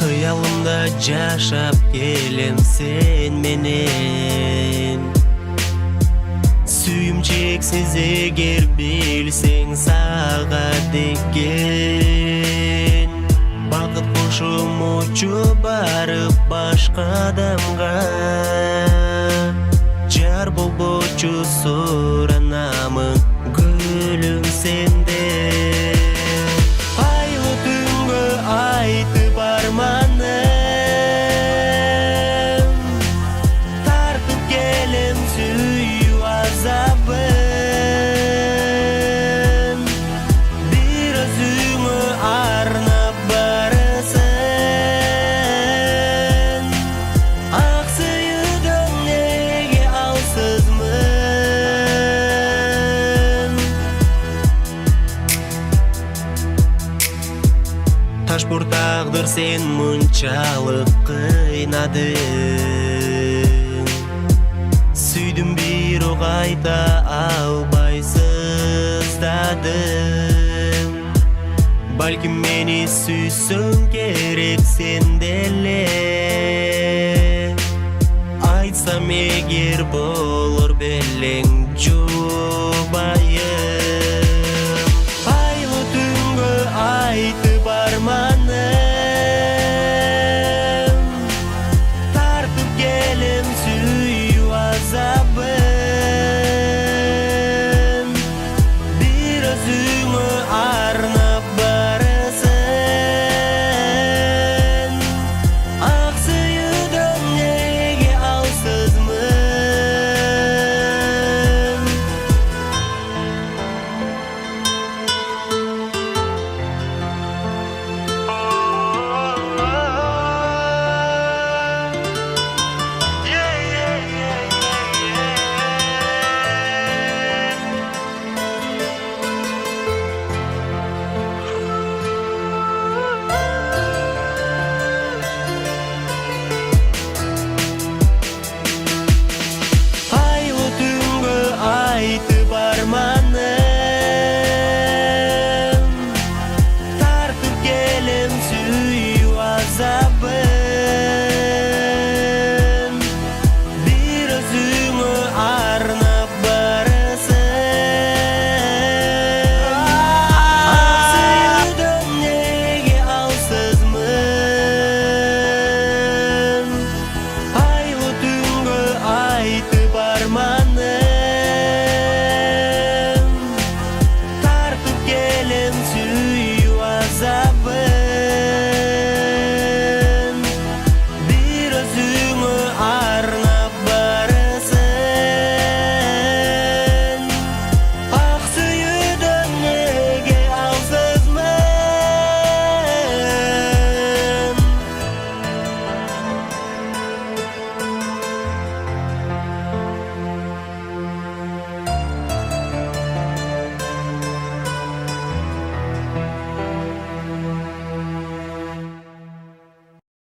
Kıyalımda жашап келем sen menen. Sүйüm чексиз эгер билсең сага деген. Бакыт кошумучу барып башка адамга. Жар болбочу суранамын гүлүм сенде. Айлы түнгө айтып арманым, тартып келем сүйүү азабын. Бир өзүңө арнап барасың. Ак сүйүүдөн неге алсызмын? Ташбур тагдыр сен мынчалык кыйнадың. Сүйдүм бирок айта албай сыздадым. Балким мени сүйсөң керек сен деле. Айтсам эгер болор белең